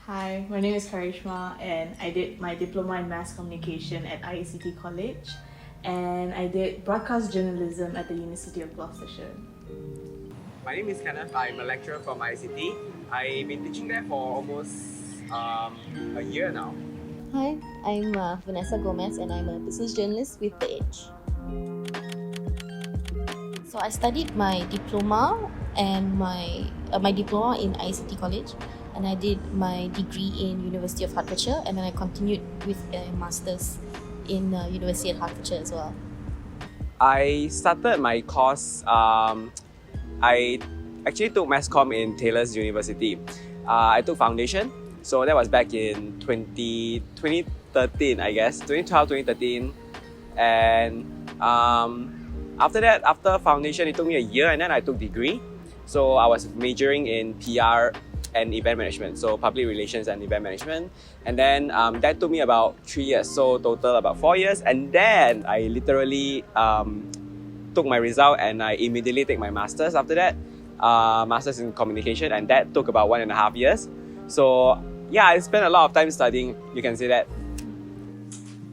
Hi, my name is Karishma and I did my diploma in mass communication at IACT College and I did broadcast journalism at the University of Gloucestershire. My name is Kenneth. I'm a lecturer from ICT. I've been teaching there for almost a year now. Hi, I'm Vanessa Gomez and I'm a business journalist with The Edge. So I studied my diploma and my diploma in ICT College, and I did my degree in University of Hertfordshire, and then I continued with a master's in University of Hertfordshire as well. I started my course. I actually took mass comm in Taylor's University. I took foundation, so that was back in 2013, I guess, 2012, 2013. And after that, after foundation, it took me a year and then I took degree. So I was majoring in PR and event management, so public relations and event management. And then that took me about 3 years, so total about 4 years. And then I literally took my result and I immediately take my master's after that, master's in communication, and that took about 1.5 years. So yeah, I spent a lot of time studying, you can say that.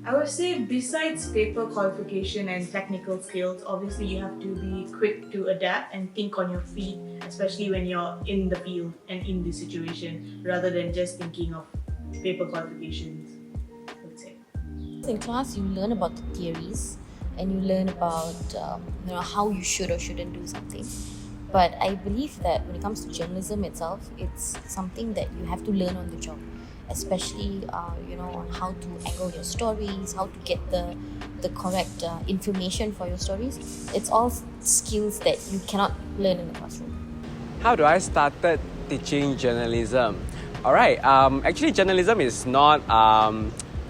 I would say besides paper qualification and technical skills, obviously you have to be quick to adapt and think on your feet, especially when you're in the field and in the situation, rather than just thinking of paper qualifications, I would say. In class, you learn about the theories and you learn about how you should or shouldn't do something. But I believe that when it comes to journalism itself, it's something that you have to learn on the job, especially on how to angle your stories, how to get the correct information for your stories. It's all skills that you cannot learn in the classroom. How do I started teaching journalism? Alright, actually journalism is not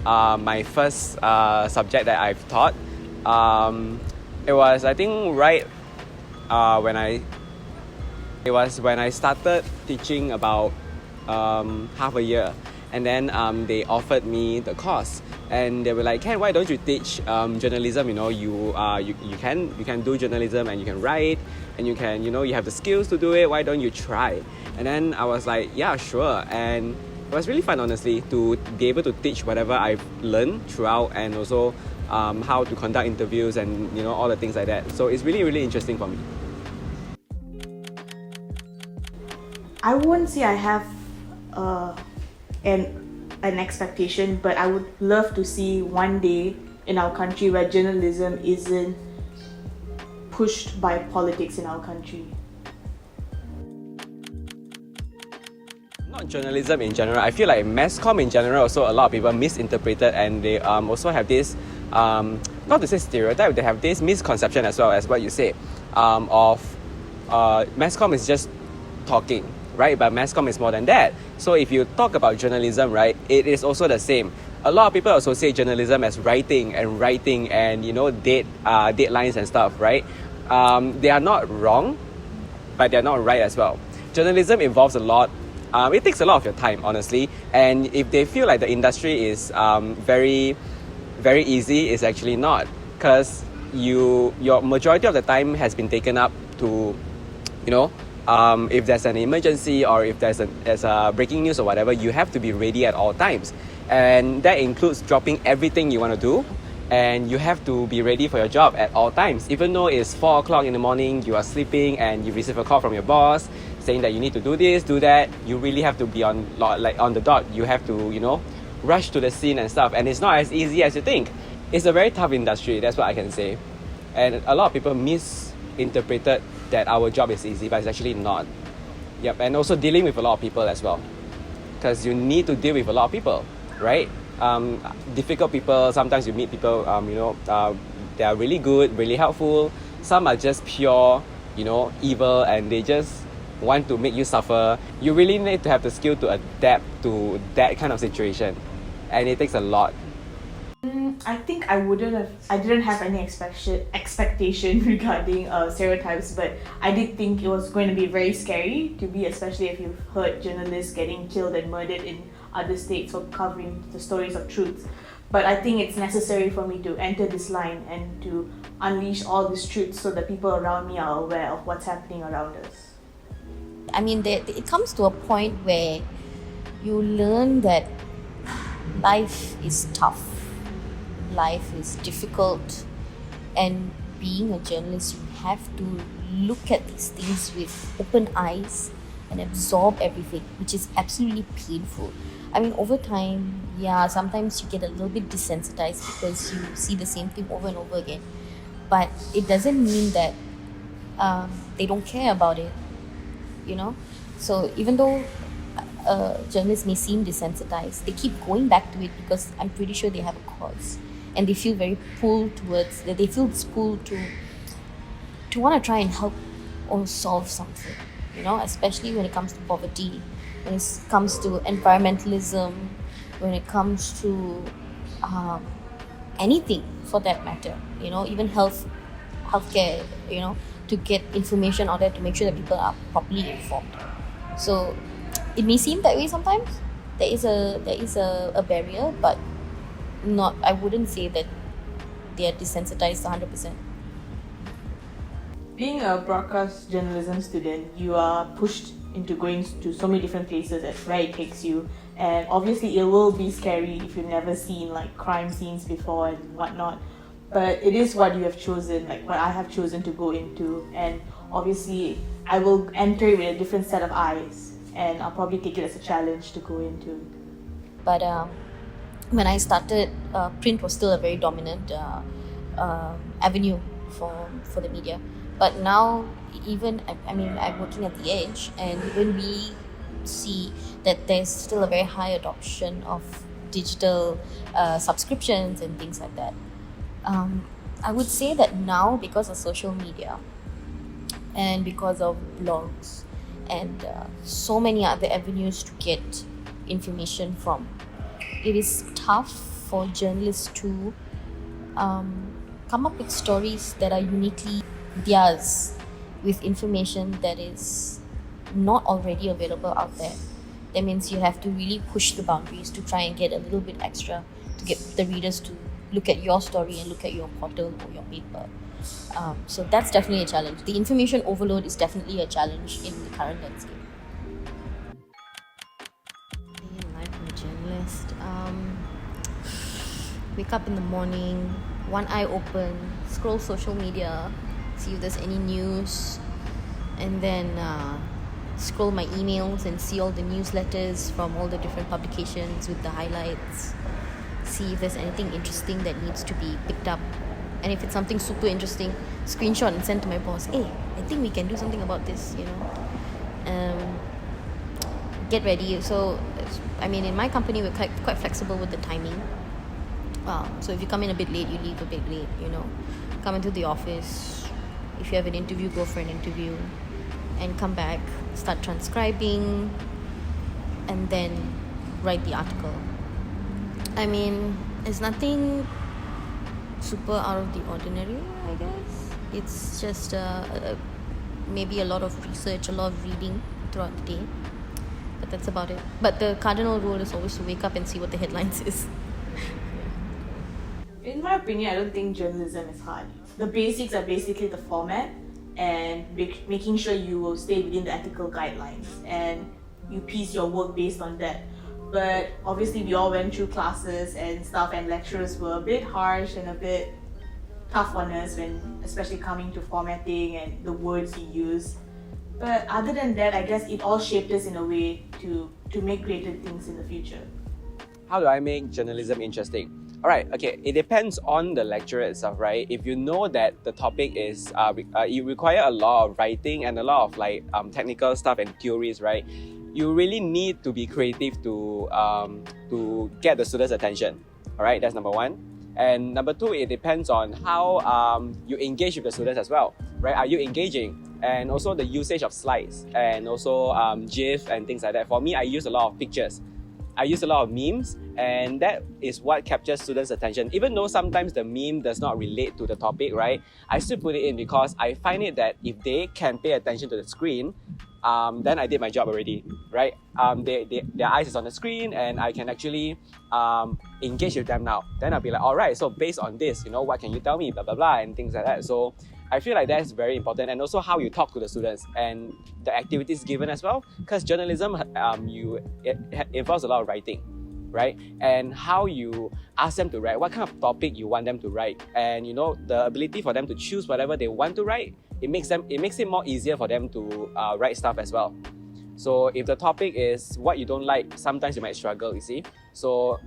my first subject that I've taught. It was, I think, when I started teaching about half a year. And then they offered me the course, and they were like, "Ken, why don't you teach journalism? You can do journalism and you can write, and you can you have the skills to do it. Why don't you try?" And then I was like, "Yeah, sure." And it was really fun, honestly, to be able to teach whatever I've learned throughout, and also how to conduct interviews and all the things like that. So it's really, really interesting for me. I wouldn't say I have an expectation, but I would love to see one day in our country where journalism isn't pushed by politics in our country. Not journalism in general. I feel like mass comm in general also a lot of people misinterpret it, and they also have this not to say stereotype, they have this misconception as well, as what you say, of mass comm is just talking, right? But mass comm is more than that. So if you talk about journalism, right, it is also the same. A lot of people associate journalism as writing and deadlines and stuff, right? They are not wrong, but they're not right as well. Journalism involves a lot. It takes a lot of your time, honestly. And if they feel like the industry is very, very easy, it's actually not. Because your majority of the time has been taken up to, if there's an emergency or if there's a breaking news or whatever, you have to be ready at all times. And that includes dropping everything you want to do. And you have to be ready for your job at all times. Even though it's 4 o'clock in the morning, you are sleeping and you receive a call from your boss saying that you need to do this, do that, you really have to be on the dot. You have to, rush to the scene and stuff. And it's not as easy as you think. It's a very tough industry, that's what I can say. And a lot of people misinterpreted that our job is easy, but it's actually not. Yep, and also dealing with a lot of people as well. Because you need to deal with a lot of people, right? Difficult people, sometimes you meet people, they are really good, really helpful. Some are just pure, evil, and they just want to make you suffer. You really need to have the skill to adapt to that kind of situation. And it takes a lot. I think I didn't have any expectation regarding stereotypes, but I did think it was going to be very scary to be, especially if you've heard journalists getting killed and murdered in other states for covering the stories of truth. But I think it's necessary for me to enter this line and to unleash all these truths so that people around me are aware of what's happening around us. I mean, it comes to a point where you learn that life is tough, life is difficult, and being a journalist, you have to look at these things with open eyes and absorb everything, which is absolutely painful. I mean, over time, yeah, sometimes you get a little bit desensitized because you see the same thing over and over again. But it doesn't mean that they don't care about it, you know? So even though journalists may seem desensitized, they keep going back to it because I'm pretty sure they have a cause. And they feel very pulled towards, they feel this pull to want to try and help or solve something, you know, especially when it comes to poverty, when it comes to environmentalism, when it comes to anything for that matter, you know, even healthcare, you know, to get information out there to make sure that people are properly informed. So it may seem that way sometimes. There is a barrier, but not. I wouldn't say that they are desensitized 100%. Being a broadcast journalism student, you are pushed into going to so many different places at where it takes you, and obviously it will be scary if you've never seen like crime scenes before and whatnot, but it is what you have chosen, like what I have chosen to go into, and obviously I will enter it with a different set of eyes, and I'll probably take it as a challenge to go into. But when I started, print was still a very dominant avenue for the media. But now, even, I mean, I'm working at the edge, and even we see that there's still a very high adoption of digital subscriptions and things like that. I would say that now, because of social media and because of blogs and so many other avenues to get information from, it is tough for journalists to come up with stories that are uniquely theirs with information that is not already available out there. That means you have to really push the boundaries to try and get a little bit extra to get the readers to look at your story and look at your portal or your paper. So that's definitely a challenge. The information overload is definitely a challenge in the current landscape. Day in life of a journalist. Wake up in the morning, one eye open, scroll social media, see if there's any news, and then scroll my emails and see all the newsletters from all the different publications with the highlights, see if there's anything interesting that needs to be picked up, and if it's something super interesting, screenshot and send to my boss. Hey, I think we can do something about this, you know. Get ready. So I mean, in my company we're quite flexible with the timing. So if you come in a bit late, you leave a bit late, you know. Come into the office. If you have an interview, go for an interview and come back, start transcribing, and then write the article. I mean, it's nothing super out of the ordinary, I guess. It's just maybe a lot of research, a lot of reading throughout the day. But that's about it. But the cardinal rule is always to wake up and see what the headlines is. In my opinion, I don't think journalism is hard. The basics are basically the format and making sure you will stay within the ethical guidelines and you piece your work based on that. But obviously we all went through classes and stuff, and lecturers were a bit harsh and a bit tough on us when especially coming to formatting and the words we use. But other than that, I guess it all shaped us in a way to make greater things in the future. How do I make journalism interesting? Alright, okay, it depends on the lecturer itself, right? If you know that the topic is, you require a lot of writing and a lot of like technical stuff and theories, right? You really need to be creative to get the students' attention. Alright, that's number one. And number two, it depends on how you engage with the students as well, right? Are you engaging? And also the usage of slides and also GIF and things like that. For me, I use a lot of pictures. I use a lot of memes, and that is what captures students' attention. Even though sometimes the meme does not relate to the topic, right? I still put it in because I find it that if they can pay attention to the screen, then I did my job already, right? Their eyes is on the screen and I can actually engage with them now. Then I'll be like, all right, so based on this, what can you tell me, blah, blah, blah, and things like that. So I feel like that's very important, and also how you talk to the students and the activities given as well, because journalism, it involves a lot of writing, right? And how you ask them to write, what kind of topic you want them to write, and the ability for them to choose whatever they want to write, it makes it more easier for them to write stuff as well. So if the topic is what you don't like, sometimes you might struggle, you see. So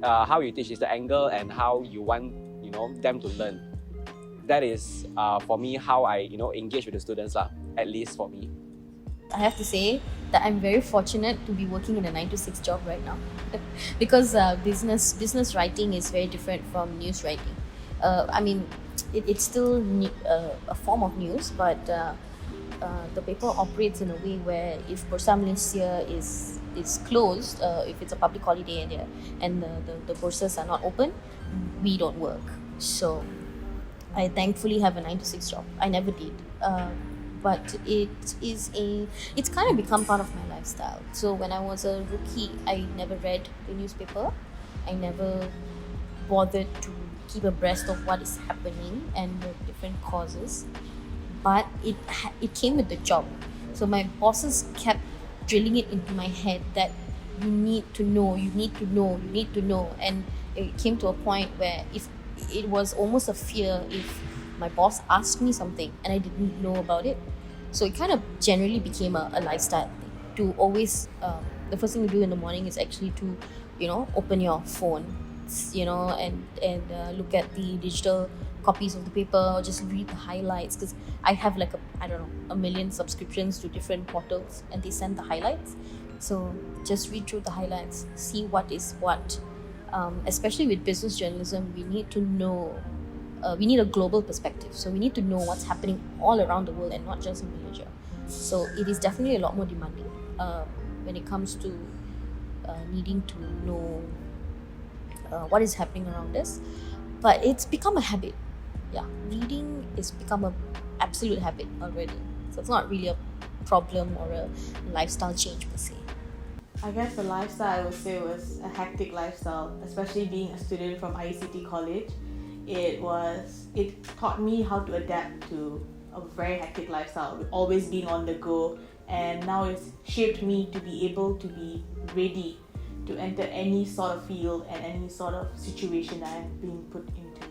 how you teach is the angle and how you want them to learn. That is for me how I engage with the students at least for me. I have to say that I'm very fortunate to be working in a 9 to 6 job right now because business writing is very different from news writing. I mean, it's still a form of news, but the paper operates in a way where if Bursa Malaysia is closed, if it's a public holiday and the bursas are not open, we don't work. So I thankfully have a 9 to 6 job. I never did. But it's kind of become part of my lifestyle. So when I was a rookie, I never read the newspaper. I never bothered to keep abreast of what is happening and the different causes. But it came with the job. So my bosses kept drilling it into my head that you need to know. And it came to a point where if it was almost a fear if my boss asked me something and I didn't know about it. So it kind of generally became a lifestyle thing. To always, the first thing you do in the morning is actually to, open your phone, and look at the digital copies of the paper or just read the highlights, because I have like a million subscriptions to different portals and they send the highlights. So just read through the highlights, see what is what. Especially with business journalism, we need to know. We need a global perspective, so we need to know what's happening all around the world and not just in Malaysia. So it is definitely a lot more demanding when it comes to needing to know what is happening around us. But it's become a habit. Yeah, reading is become an absolute habit already. So it's not really a problem or a lifestyle change per se. I guess the lifestyle I would say was a hectic lifestyle, especially being a student from ICT college. It taught me how to adapt to a very hectic lifestyle, always being on the go, and now it's shaped me to be able to be ready to enter any sort of field and any sort of situation that I'm being put into.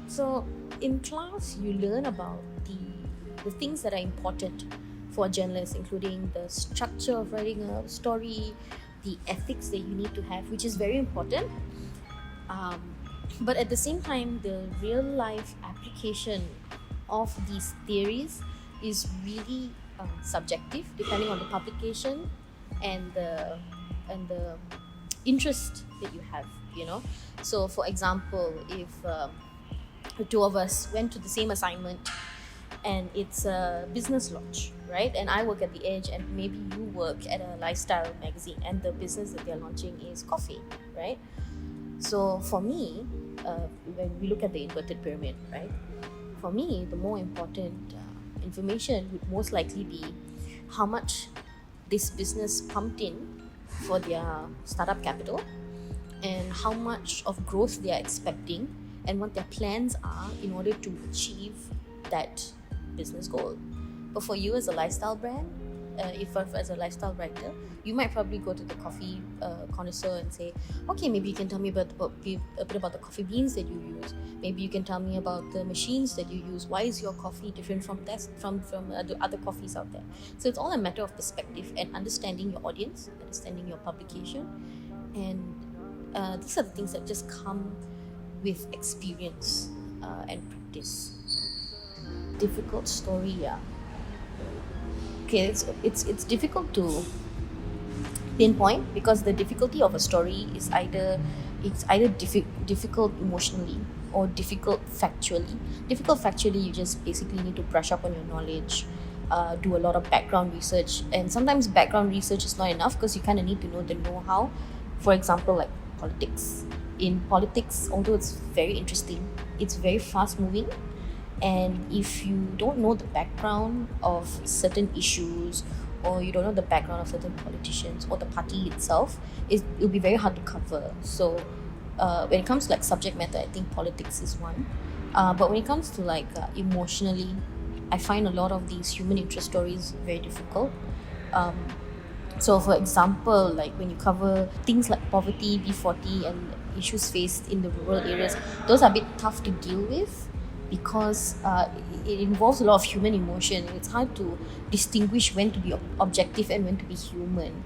So in class you learn about the things that are important for a journalist, including the structure of writing a story, the ethics that you need to have, which is very important. But at the same time, the real life application of these theories is really subjective, depending on the publication and the interest that you have. So for example, if the two of us went to the same assignment and it's a business launch, right? And I work at The Edge and maybe you work at a lifestyle magazine and the business that they're launching is coffee, right? So for me, when we look at the inverted pyramid, right? For me, the more important information would most likely be how much this business pumped in for their startup capital and how much of growth they are expecting and what their plans are in order to achieve that business goal. But for you as a lifestyle brand, as a lifestyle writer, you might probably go to the coffee connoisseur and say, okay, maybe you can tell me a bit about the coffee beans that you use. Maybe you can tell me about the machines that you use. Why is your coffee different from other coffees out there? So it's all a matter of perspective and understanding your audience, understanding your publication, and these are the things that just come with experience and practice. Difficult story, yeah. Okay, it's difficult to pinpoint because the difficulty of a story is either difficult emotionally or difficult factually. Difficult factually, you just basically need to brush up on your knowledge, do a lot of background research, and sometimes background research is not enough because you kind of need to know the know-how. For example, like politics. In politics, although it's very interesting, it's very fast moving. And if you don't know the background of certain issues, or you don't know the background of certain politicians or the party itself, it'll be very hard to cover. So when it comes to like subject matter, I think politics is one. But when it comes to like emotionally, I find a lot of these human interest stories very difficult. So for example, like when you cover things like poverty, B40, and issues faced in the rural areas, those are a bit tough to deal with because it involves a lot of human emotion. It's hard to distinguish when to be objective and when to be human,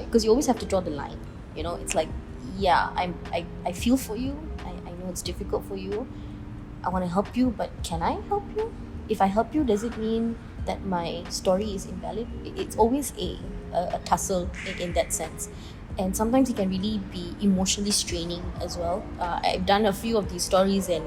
because you always have to draw the line. You know, it's like, yeah, I feel for you. I know it's difficult for you. I want to help you, but can I help you? If I help you, does it mean that my story is invalid? It's always a tussle in that sense. And sometimes it can really be emotionally straining as well. I've done a few of these stories and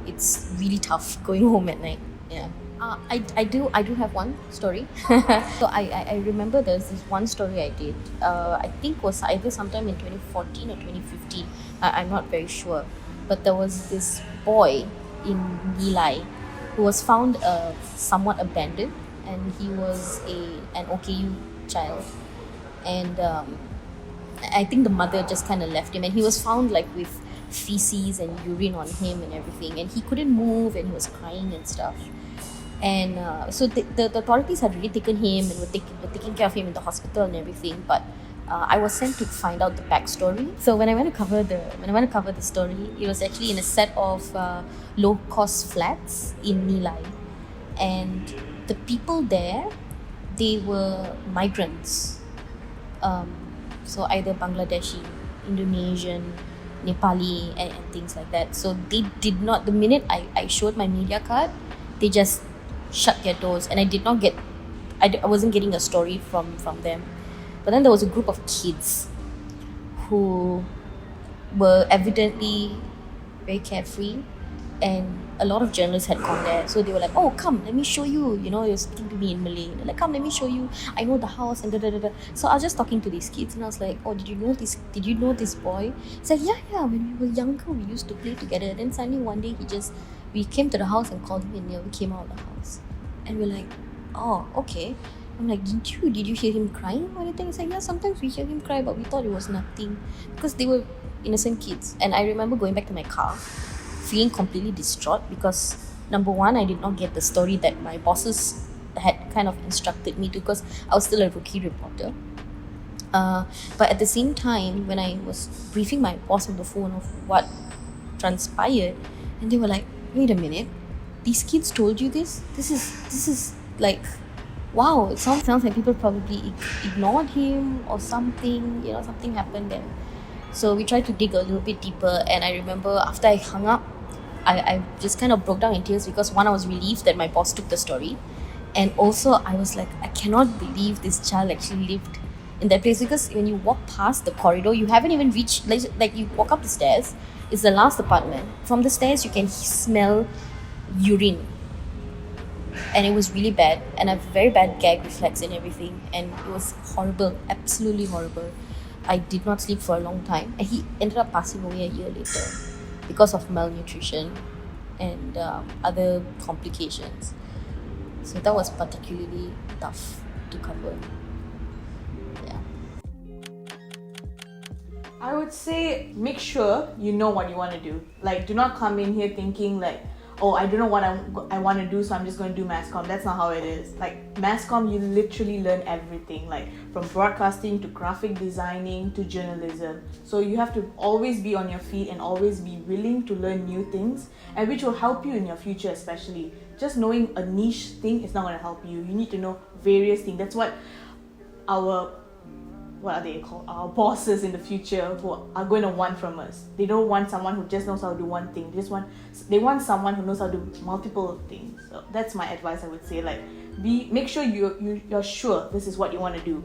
it's really tough going home at night. Yeah. I do have one story. So I remember there's this one story I did. I think was either sometime in 2014 or 2015. I'm not very sure. But there was this boy in Nilai who was found somewhat abandoned, and he was an OKU child. And I think the mother just kind of left him, and he was found like with feces and urine on him and everything, and he couldn't move and he was crying and stuff. And so the authorities had really taken him and were taking care of him in the hospital and everything, but I was sent to find out the backstory. So when I went to cover the story, it was actually in a set of low cost flats in Nilai, and the people there, they were migrants. So either Bangladeshi, Indonesian, Nepali, and things like that. So they did not, the minute I showed my media card, they just shut their doors, and I wasn't getting a story from them. But then there was a group of kids who were evidently very carefree, and a lot of journalists had gone there. So they were like, oh, come, let me show you. You know, they were speaking to me in Malay. They're like, come, let me show you. I know the house and da da da da. So I was just talking to these kids, and I was like, oh, did you know this boy? He's like, yeah, when we were younger, we used to play together. Then suddenly one day we came to the house and called him in. We came out of the house. And we're like, oh, okay. I'm like, did you hear him crying or anything? He's like, yeah, sometimes we hear him cry, but we thought it was nothing. Because they were innocent kids. And I remember going back to my car, feeling completely distraught because, number one, I did not get the story that my bosses had kind of instructed me to, because I was still a rookie reporter. But at the same time, when I was briefing my boss on the phone of what transpired, and they were like, wait a minute, these kids told you this? This is like, wow, it sounds like people probably ignored him or something, something happened then. So we tried to dig a little bit deeper, and I remember after I hung up, I just kind of broke down in tears because, one, I was relieved that my boss took the story, and also I was like, I cannot believe this child actually lived in that place, because when you walk past the corridor, you haven't even reached, like you walk up the stairs, it's the last apartment. From the stairs, you can smell urine. And it was really bad, and a very bad gag reflex and everything, and it was horrible, absolutely horrible. I did not sleep for a long time, and he ended up passing away a year later because of malnutrition and other complications. So that was particularly tough to cover. Yeah. I would say make sure you know what you want to do. Like, do not come in here thinking like, oh, I don't know what I want to do, so I'm just going to do mass comm. That's not how it is. Like, mass comm, you literally learn everything, like from broadcasting to graphic designing to journalism. So you have to always be on your feet and always be willing to learn new things, and which will help you in your future especially. Just knowing a niche thing is not going to help you. You need to know various things. That's what our bosses in the future who are going to want from us. They don't want someone who just knows how to do one thing. They want someone who knows how to do multiple things. So that's my advice, I would say. Like, make sure you're sure this is what you want to do.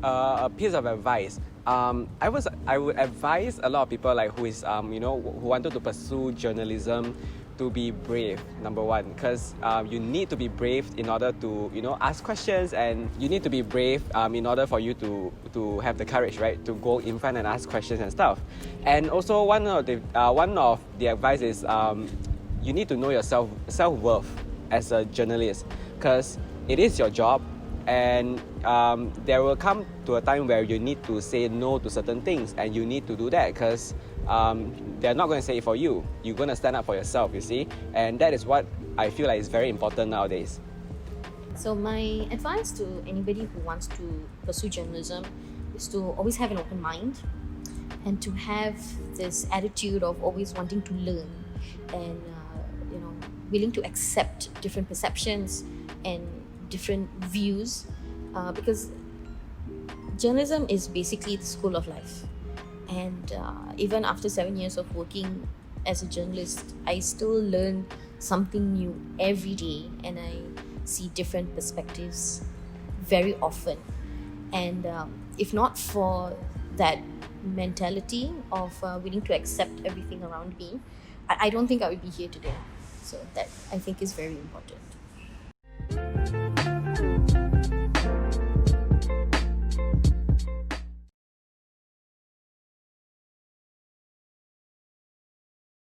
A piece of advice. I would advise a lot of people like who wanted to pursue journalism to be brave, number one, because you need to be brave in order to ask questions, and you need to be brave in order for you to have the courage, right, to go in front and ask questions and stuff. And also one of the advice is you need to know your self-worth as a journalist, because it is your job, and there will come to a time where you need to say no to certain things, and you need to do that because they're not going to say it for you. You're going to stand up for yourself, you see, and that is what I feel like is very important nowadays. So my advice to anybody who wants to pursue journalism is to always have an open mind and to have this attitude of always wanting to learn and willing to accept different perceptions and different views, because journalism is basically the school of life. And even after 7 years of working as a journalist, I still learn something new every day, and I see different perspectives very often. And if not for that mentality of willing to accept everything around me, I don't think I would be here today. So that, I think, is very important.